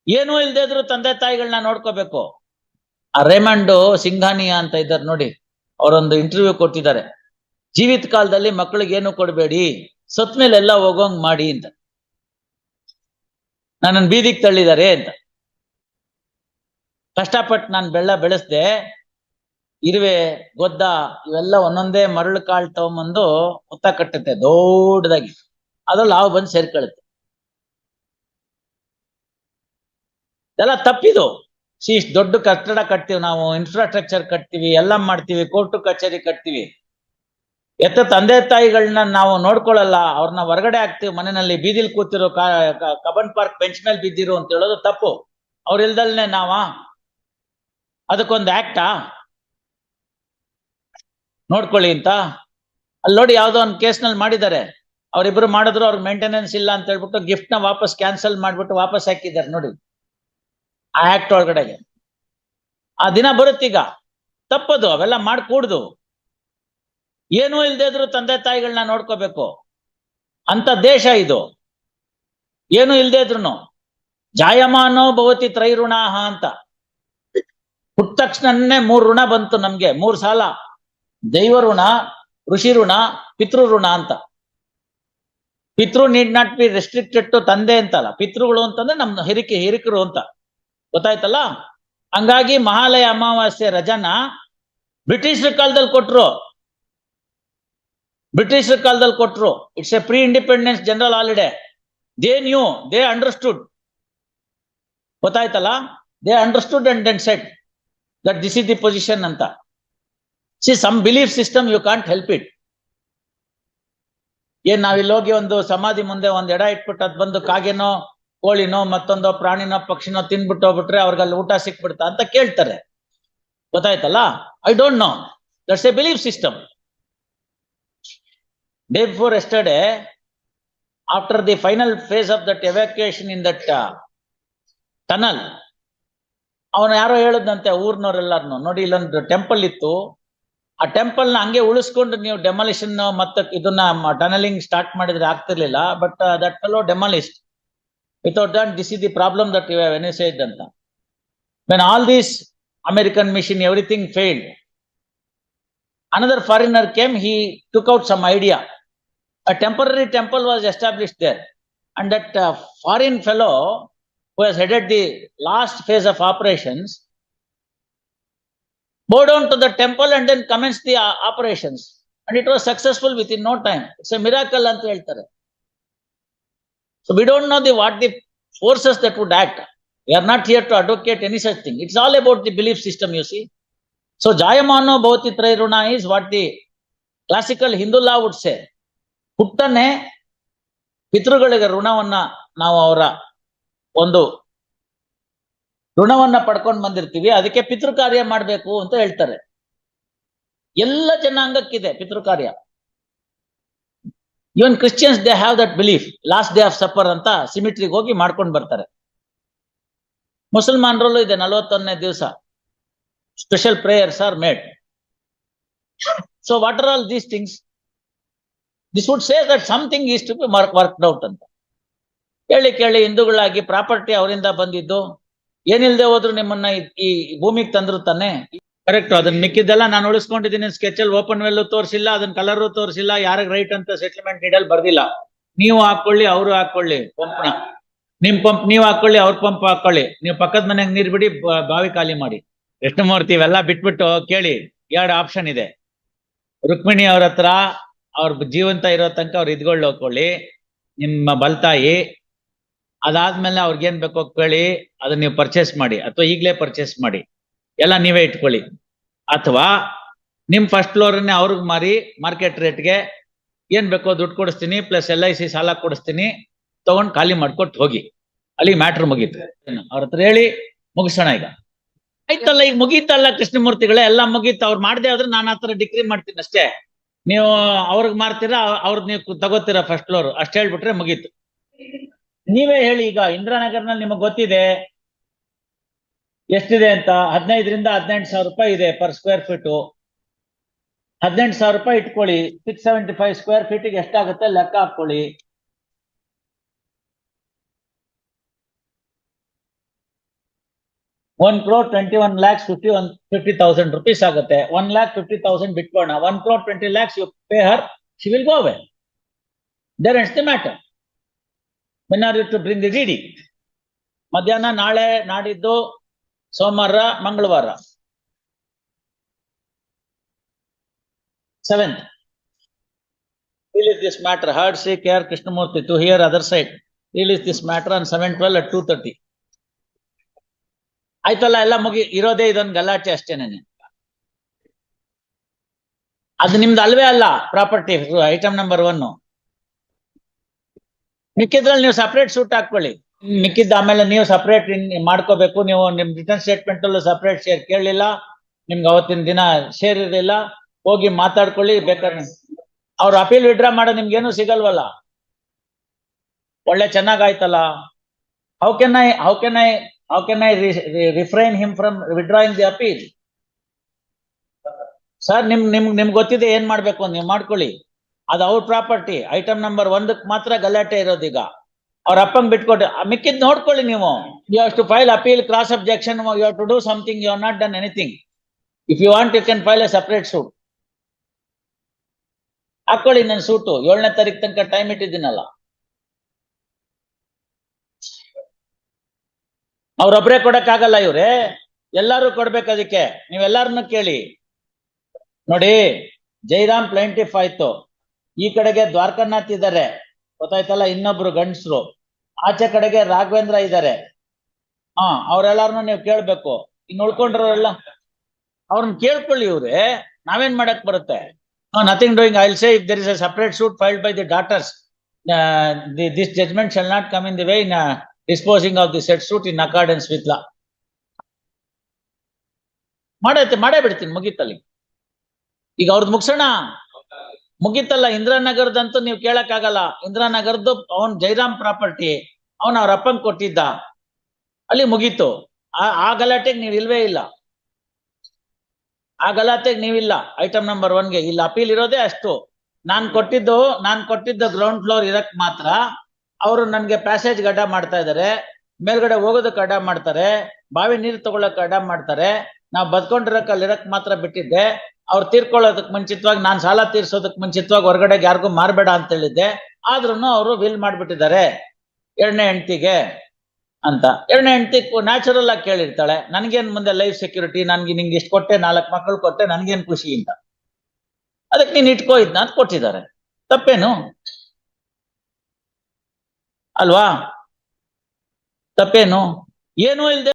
ಏನೂ ಇಲ್ದೇ ಇದ್ರು ತಂದೆ ತಾಯಿಗಳನ್ನ ನೋಡ್ಕೋಬೇಕು. ಆ ರೇಮಂಡ್ ಸಿಂಘಾನಿಯಾ ಅಂತ ಇದ್ದಾರೆ ನೋಡಿ, ಅವರೊಂದು ಇಂಟರ್ವ್ಯೂ ಕೊಟ್ಟಿದ್ದಾರೆ. ಜೀವಿತ ಕಾಲದಲ್ಲಿ ಮಕ್ಕಳಿಗೆ ಏನು ಕೊಡಬೇಡಿ, ಸತ್ ಮೇಲೆ ಎಲ್ಲ ಹೋಗೋಂಗ್ ಮಾಡಿ ಅಂತ. ನನ್ನನ್ನು ಬೀದಿಗೆ ತಳ್ಳಿದ್ದಾರೆ ಅಂತ. ಕಷ್ಟಪಟ್ಟು ನಾನು ಬೆಳೆಸ್ದೆ, ಇರುವೆ, ಗೊದ್ದ ಇವೆಲ್ಲ ಒಂದೊಂದೇ ಮರಳು ಕಾಳು ತಗೊಂಬಂದು ಹುತ್ತ ಕಟ್ಟುತ್ತೆ ದೊಡ್ಡದಾಗಿ, ಅದ್ರಲ್ಲಿ ಹಾವು ಬಂದು ಸೇರ್ಕೊಳ್ಳುತ್ತೆ. ಇದೆಲ್ಲ ತಪ್ಪಿದು. ಇಷ್ಟು ದೊಡ್ಡ ಕಟ್ಟಡ ಕಟ್ತೀವಿ ನಾವು, ಇನ್ಫ್ರಾಸ್ಟ್ರಕ್ಚರ್ ಕಟ್ತೀವಿ, ಎಲ್ಲ ಮಾಡ್ತೀವಿ, ಕೋರ್ಟು ಕಚೇರಿ ಕಟ್ತೀವಿ. ತಂದೆ ತಾಯಿಗಳನ್ನ ನಾವು ನೋಡ್ಕೊಳ್ಳಲ್ಲ, ಅವ್ರನ್ನ ಹೊರಗಡೆ ಹಾಕ್ತಿವಿ, ಮನೆಯಲ್ಲಿ ಬೀದಿಲ್ ಕೂತಿರೋ ಕಬನ್ ಪಾರ್ಕ್ ಬೆಂಚ್ ಮೇಲೆ ಬಿದ್ದಿರು ಅಂತ ಹೇಳೋದು ತಪ್ಪು. ಅವ್ರ ಇಲ್ದಲ್ನೆ ಅದಕ್ಕೊಂದು ಆಕ್ಟಾ ನೋಡ್ಕೊಳ್ಳಿ ಅಂತ. ಅಲ್ಲಿ ನೋಡಿ, ಯಾವ್ದೋ ಒಂದು ಕೇಸ್ನಲ್ಲಿ ಮಾಡಿದ್ದಾರೆ, ಅವ್ರಿಬ್ರು ಮಾಡಿದ್ರು, ಅವ್ರಿಗೆ ಮೇಂಟೆನೆನ್ಸ್ ಇಲ್ಲ ಅಂತ ಹೇಳ್ಬಿಟ್ಟು ಗಿಫ್ಟ್ ನ ವಾಪಸ್ ಕ್ಯಾನ್ಸಲ್ ಮಾಡ್ಬಿಟ್ಟು ವಾಪಸ್ ಹಾಕಿದ್ದಾರೆ ನೋಡಿ ಆ ಆಕ್ಟ್ ಒಳಗಡೆಗೆ. ಆ ದಿನ ಬರುತ್ತೀಗ. ತಪ್ಪದು, ಅವೆಲ್ಲ ಮಾಡ್ಕೂಡ್ದು. ಏನೂ ಇಲ್ದೇ ಇದ್ರು ತಂದೆ ತಾಯಿಗಳನ್ನ ನೋಡ್ಕೋಬೇಕು ಅಂತ ದೇಶ ಇದು. ಏನು ಇಲ್ದೇ ಇದ್ರು ಜಾಯಮಾನೋ ಭವತಿ ತ್ರೈಋಣಾಹ ಅಂತ. ಹುಟ್ಟ ತಕ್ಷಣನೇ 3 ಋಣ ಬಂತು ನಮ್ಗೆ, 3 ಸಾಲ: ದೈವ ಋಣ, ಋಷಿ ಋಣ, ಪಿತೃ ಋಣ ಅಂತ. ಪಿತೃ need not be restricted to ತಂದೆ ಅಂತಲ್ಲ, ಪಿತೃಗಳು ಅಂತಂದ್ರೆ ನಮ್ ಹಿರಿಕರು ಅಂತ, ಗೊತ್ತಾಯ್ತಲ್ಲ. ಹಂಗಾಗಿ ಮಹಾಲಯ ಅಮಾವಾಸ್ಯೆ ರಜನ ಬ್ರಿಟಿಷರ ಕಾಲದಲ್ಲಿ ಕೊಟ್ರು. It's a pre independence general holiday. They knew, they understood, ಗೊತ್ತಾಯ್ತಲ್ಲ. They understood and then said that this is the position ಅಂತ. See, some belief system you can't help it. ಏನ್ ನಾವಿಲ್ಲಿ ಹೋಗಿ ಒಂದು ಸಮಾಧಿ ಮುಂದೆ ಒಂದ್ ಎಡ ಇಟ್ಬಿಟ್ಟು ಅದ್ ಬಂದು ಕಾಗೆನೋ ಕೋಳಿನೋ ಮತ್ತೊಂದೋ ಪ್ರಾಣಿನೋ ಪಕ್ಷಿನೋ ತಿನ್ಬಿಟ್ಟು ಹೋಗ್ಬಿಟ್ರೆ ಅವ್ರಿಗಲ್ಲಿ ಊಟ ಸಿಕ್ಬಿಡ್ತಾ ಅಂತ ಕೇಳ್ತಾರೆ, ಗೊತ್ತಾಯ್ತಲ್ಲ. I don't know, that's A belief system. Day before yesterday, after the final phase of that evacuation in that tunnel, ಅವನು ಯಾರೋ ಹೇಳದಂತೆ ಊರ್ನವ್ರೆಲ್ಲಾರ್ನು, ನೋಡಿ ಇಲ್ಲೊಂದು ಟೆಂಪಲ್ ಇತ್ತು, ಆ ಟೆಂಪಲ್ ನ ಹಂಗೆ ಉಳಿಸ್ಕೊಂಡು ನೀವು ಡೆಮಾಲಿಷನ್ ಮತ್ತೆ ಇದನ್ನ ಟನಲಿಂಗ್ ಸ್ಟಾರ್ಟ್ ಮಾಡಿದ್ರೆ ಆಗ್ತಿರ್ಲಿಲ್ಲ. But that fellow demolished without that. This is the problem that you have any side ಅಂತ. When all this American mission, everything failed, another foreigner came, he took out some idea. A temporary temple was established there, and that foreign fellow who has headed the last phase of operations bowed down to the temple and then commenced the operations, and it was successful within no time. It's a miracle anta heltare. So we don't know what the forces that would act. We are not here to advocate any such thing. It's all about the belief system, you see. So jayamano bhavati trairuna is what the classical Hindu law would say. ಹುಟ್ಟನೆ ಪಿತೃಗಳಿಗೆ ಋಣವನ್ನ ನಾವು ಅವರ ಒಂದು ಋಣವನ್ನ ಪಡ್ಕೊಂಡು ಬಂದಿರ್ತೀವಿ, ಅದಕ್ಕೆ ಪಿತೃ ಕಾರ್ಯ ಮಾಡ್ಬೇಕು ಅಂತ ಹೇಳ್ತಾರೆ. ಎಲ್ಲ ಜನಾಂಗಕ್ಕಿದೆ ಪಿತೃ ಕಾರ್ಯ. Even Christians they have that belief. Last day of supper ಅಂತ ಸಿಮಿಟ್ರಿಗೆ ಹೋಗಿ ಮಾಡ್ಕೊಂಡು ಬರ್ತಾರೆ. ಮುಸಲ್ಮಾನರಲ್ಲೂ ಇದೆ, 41ನೇ ದಿವಸ special prayers are made. So what are all these things? This would say that something is to be worked out ಅಂತ. ಕೇಳಿ ಹಿಂದೂಗಳಾಗಿ ಪ್ರಾಪರ್ಟಿ ಅವರಿಂದ ಬಂದಿದ್ದು, ಏನಿಲ್ದೆ ಹೋದ್ರು ನಿಮ್ಮನ್ನ ಈ ಭೂಮಿಗೆ ತಂದ್ರು ತಾನೆ. ಕರೆಕ್ಟ್. ಅದನ್ನ ಮಿಕ್ಕಿದ್ದೆಲ್ಲ ನಾನು ಉಳಿಸ್ಕೊಂಡಿದ್ದೀನಿ. ಸ್ಕೆಚಲ್ಲಿ ಓಪನ್ ವೆಲ್ಲು ತೋರಿಸಿಲ್ಲ, ಅದನ್ನ ಕಲರು ತೋರಿಸಿಲ್ಲ, ಯಾರಿಗೆ ರೈಟ್ ಅಂತ ಸೆಟಲ್ಮೆಂಟ್ ನೀಡಲ್ ಬರ್ದಿಲ್ಲ. ನೀವು ಹಾಕೊಳ್ಳಿ, ಅವರು ಹಾಕೊಳ್ಳಿ ಪಂಪ್ನ. ನಿಮ್ ಪಂಪ್ ನೀವು ಹಾಕೊಳ್ಳಿ, ಅವ್ರ ಪಂಪ್ ಹಾಕೊಳ್ಳಿ. ನೀವು ಪಕ್ಕದ ಮನೆಗೆ ನೀರ್ ಬಿಡಿ, ಬಾವಿ ಖಾಲಿ ಮಾಡಿ. ಕೃಷ್ಣಮೂರ್ತಿ ಇವೆಲ್ಲ ಬಿಟ್ಬಿಟ್ಟು ಕೇಳಿ, 2 ಆಪ್ಷನ್ ಇದೆ. ರುಕ್ಮಿಣಿ ಅವ್ರ ಹತ್ರ ಅವ್ರ ಜೀವಂತ ಇರೋ ತನಕ ಅವ್ರು ಇದ್ಕೊಂಡು ಹೋಗ್ಕೊಳ್ಳಿ, ನಿಮ್ಮ ಬಲ್ತಾಯಿ. ಅದಾದ್ಮೇಲೆ ಅವ್ರಿಗೇನ್ ಬೇಕೋ ಕೇಳಿ, ಅದನ್ನ ನೀವು ಪರ್ಚೇಸ್ ಮಾಡಿ, ಅಥವಾ ಈಗಲೇ ಪರ್ಚೇಸ್ ಮಾಡಿ, ಎಲ್ಲ ನೀವೇ ಇಟ್ಕೊಳ್ಳಿ. ಅಥವಾ ನಿಮ್ ಫಸ್ಟ್ ಫ್ಲೋರ್ನೇ ಅವ್ರಿಗೆ ಮಾರಿ ಮಾರ್ಕೆಟ್ ರೇಟ್ಗೆ ಏನ್ ಬೇಕೋ ದುಡ್ಡು ಕೊಡಿಸ್ತೀನಿ, ಪ್ಲಸ್ LIC ಸಾಲ ಕೊಡಿಸ್ತೀನಿ, ತಗೊಂಡ್ ಖಾಲಿ ಮಾಡ್ಕೊಟ್ಟು ಹೋಗಿ. ಅಲ್ಲಿ ಮ್ಯಾಟ್ರ್ ಮುಗೀತು. ಅವ್ರ ಹತ್ರ ಹೇಳಿ ಮುಗಿಸೋಣ. ಈಗ ಆಯ್ತಲ್ಲ, ಈಗ ಮುಗೀತಲ್ಲ ಕೃಷ್ಣಮೂರ್ತಿಗಳೇ, ಎಲ್ಲ ಮುಗೀತು. ಅವ್ರು ಮಾಡದೆ ಆದ್ರೆ ನಾನು ಆ ತರ ಡಿಗ್ರಿ ಮಾಡ್ತೀನಿ ಅಷ್ಟೇ. ನೀವು ಅವ್ರಿಗೆ ಮಾರ್ತೀರಾ, ಅವ್ರದ್ದು ನೀವು ತಗೋತೀರಾ ಫಸ್ಟ್ ಫ್ಲೋರ್, ಅಷ್ಟು ಹೇಳ್ಬಿಟ್ರೆ ಮುಗೀತು. ನೀವೇ ಹೇಳಿ. ಈಗ ಇಂದಿರಾನಗರ್ನಲ್ಲಿ ನಿಮಗೆ ಗೊತ್ತಿದೆ ಎಷ್ಟಿದೆ ಅಂತ. 15,000 ರಿಂದ 18,000 ರೂಪಾಯಿ ಇದೆ ಪರ್ ಸ್ಕ್ವೇರ್ ಫೀಟು. 18,000 ರೂಪಾಯಿ ಇಟ್ಕೊಳ್ಳಿ. 675 ಸ್ಕ್ವೇರ್ ಫೀಟಿಗೆ ಎಷ್ಟಾಗುತ್ತೆ ಲೆಕ್ಕ ಹಾಕೊಳ್ಳಿ. 1,21,00,000 50,000 rupees ಆಗುತ್ತೆ. 1,50,000 ಬಿಟ್ಕೋಣ. 1,20,00,000 you pay her, she will go away. There ends the matter. When are you to bring the DD? ಮಧ್ಯಾಹ್ನ ನಾಳೆ, ನಾಡಿದ್ದು, ಸೋಮವಾರ, ಮಂಗಳವಾರ 7th. Release this matter. Heard Sri K.R. Krishnamurthy to hear other side. Release this matter on 7/12 at 2:30. ಆಯ್ತಲ್ಲ, ಎಲ್ಲ ಇರೋದೇ ಇದೊಂದು ಗಲಾಟೆ ಅಷ್ಟೇನೆ. ಅದು ನಿಮ್ದು ಅಲ್ವೇ ಅಲ್ಲ ಪ್ರಾಪರ್ಟಿ ಐಟಮ್ ನಂಬರ್ 1. ಮಿಕ್ಕಿದ್ರಲ್ಲಿ ನೀವು ಸಪರೇಟ್ ಸೂಟ್ ಹಾಕೊಳ್ಳಿ. ಮಿಕ್ಕಿದ್ದ ಆಮೇಲೆ ನೀವು ಸಪರೇಟ್ ಮಾಡ್ಕೋಬೇಕು. ನೀವು ನಿಮ್ ರಿಟರ್ನ್ ಸ್ಟೇಟ್ಮೆಂಟ್ ಅಲ್ಲೂ ಸಪರೇಟ್ ಶೇರ್ ಕೇಳಲಿಲ್ಲ, ನಿಮ್ಗೆ ಅವತ್ತಿನ ದಿನ ಶೇರ್ ಇರಲಿಲ್ಲ. ಹೋಗಿ ಮಾತಾಡ್ಕೊಳ್ಳಿ ಬೇಕಾದ್ರೆ. ಅವ್ರು ಅಪೀಲ್ ವಿಡ್ರಾ ಮಾಡೋ ನಿಮ್ಗೇನು ಸಿಗಲ್ವಲ್ಲ. ಒಳ್ಳೆ ಚೆನ್ನಾಗಾಯ್ತಲ್ಲ. How can I refrain him from withdrawing the appeal? Sir, ನಿಮ್ಗೆ ಗೊತ್ತಿದೆ ಏನ್ ಮಾಡ್ಬೇಕು, ನೀವು ಮಾಡ್ಕೊಳ್ಳಿ. ಅದು ಅವ್ರ ಪ್ರಾಪರ್ಟಿ. ಐಟಮ್ ನಂಬರ್ 1 ಮಾತ್ರ ಗಲಾಟೆ ಇರೋದೀಗ. ಅವ್ರ ಅಪ್ಪಂಗ್ ಬಿಟ್ಕೊಟ್ಟು ಮಿಕ್ಕಿದ್ ನೋಡ್ಕೊಳ್ಳಿ ನೀವು. You have to file appeal, cross objection, you have to do something. You have not done anything. If you want you can file a separate suit. ಹಾಕೊಳ್ಳಿ ನನ್ನ ಸೂಟು. 7ನೇ ತಾರೀಕು ತನಕ ಟೈಮ್ ಇಟ್ಟಿದ್ದೀನಲ್ಲ. ಅವ್ರೊಬ್ರೇ ಕೊಡಕ್ಕಾಗಲ್ಲ ಇವ್ರೆ, ಎಲ್ಲಾರು ಕೊಡ್ಬೇಕು. ಅದಕ್ಕೆ ನೀವೆಲ್ಲಾರನ್ನು ಕೇಳಿ. ನೋಡಿ, ಜೈರಾಮ್ ಪ್ಲೇಂಟಿಫ್ ಆಯ್ತು, ಈ ಕಡೆಗೆ ದ್ವಾರಕನಾಥ್ ಇದ್ದಾರೆ, ಗೊತ್ತಾಯ್ತಲ್ಲ, ಇನ್ನೊಬ್ರು ಗಂಡಸರು. ಆಚೆ ಕಡೆಗೆ ರಾಘವೇಂದ್ರ ಇದ್ದಾರೆ. ಅವ್ರೆಲ್ಲಾರನು ನೀವು ಕೇಳ್ಬೇಕು. ಇನ್ನು ಉಳ್ಕೊಂಡ್ರಲ್ಲ ಅವ್ರನ್ನ ಕೇಳ್ಕೊಳ್ಳಿ. ಇವ್ರೆ ನಾವೇನ್ ಮಾಡಕ್ ಬರುತ್ತೆ? Nothing doing. I will say if there is a separate suit filed by the daughters, this judgement shall not come in the way in disposing of the said suit in accordance with law. ಮಾಡೇ ಬಿಡ್ತೀನಿ, ಮುಗೀತಲ್ಲಿ. ಈಗ ಅವ್ರದ್ದು ಮುಗಿಸೋಣ, ಮುಗೀತಲ್ಲ. ಇಂದ್ರಾನಗರದಂತೂ ನೀವು ಕೇಳಕ್ಕಾಗಲ್ಲ. ಇಂದ್ರಾನಗರದ್ದು ಅವನ್ Jairam property, ಅವನ್ ಅವ್ರ ಅಪ್ಪಂಗ್ ಕೊಟ್ಟಿದ್ದ, ಅಲ್ಲಿ ಮುಗೀತು. ಆ ಗಲಾಟೆಗೆ ನೀವು ಇಲ್ವೇ ಇಲ್ಲ. ಆ ಗಲಾಟೆಗೆ ನೀವಿಲ್ಲ. ಐಟಮ್ ನಂಬರ್ 1ಗೆ ಇಲ್ಲಿ ಅಪೀಲ್ ಇರೋದೇ ಅಷ್ಟು. ನಾನ್ ಕೊಟ್ಟಿದ್ದು ಗ್ರೌಂಡ್ ಫ್ಲೋರ್ ಇರಕ್ ಮಾತ್ರ. ಅವರು ನನ್ಗೆ ಪ್ಯಾಸೇಜ್ ಅಡ್ಡ ಮಾಡ್ತಾ ಇದಾರೆ, ಮೇಲ್ಗಡೆ ಹೋಗೋದಕ್ಕೆ ಅಡ್ಡ ಮಾಡ್ತಾರೆ, ಬಾವಿ ನೀರು ತಗೊಳಕ್ ಅಡ್ಡ ಮಾಡ್ತಾರೆ. ನಾವು ಬದ್ಕೊಂಡಿರಕ್ ಅಲ್ಲಿರಕ್ ಮಾತ್ರ ಬಿಟ್ಟಿದ್ದೆ. ಅವ್ರು ತೀರ್ಕೊಳ್ಳೋದಕ್ ಮುಂಚಿತವಾಗಿ, ನಾನು ಸಾಲ ತೀರ್ಸೋದಕ್ ಮುಂಚಿತವಾಗಿ ಹೊರಗಡೆಗೆ ಯಾರಿಗೂ ಮಾರ್ಬೇಡ ಅಂತ ಹೇಳಿದ್ದೆ. ಆದ್ರೂ ಅವರು ವಿಲ್ ಮಾಡ್ಬಿಟ್ಟಿದ್ದಾರೆ 2ನೇ ಹೆಂಡತಿಗೆ ಅಂತ. 2ನೇ ಹೆಂಡತಿ ನ್ಯಾಚುರಲ್ ಆಗಿ ಕೇಳಿರ್ತಾಳೆ, ನನ್ಗೇನ್ ಮುಂದೆ ಲೈಫ್ ಸೆಕ್ಯೂರಿಟಿ, ನಿಂಗೆ ಇಷ್ಟು ಕೊಟ್ಟೆ, 4 ಮಕ್ಕಳು ಕೊಟ್ಟೆ, ನನ್ಗೇನ್ ಖುಷಿ ಅಂತ. ಅದಕ್ಕೆ ನೀನ್ ಇಟ್ಕೋ ಇದ್ನ ಅಂತ ಕೊಟ್ಟಿದ್ದಾರೆ. ತಪ್ಪೇನು ಅಲ್ವಾ? ತಪ್ಪೇನು? ಏನೂ ಇಲ್ದೆ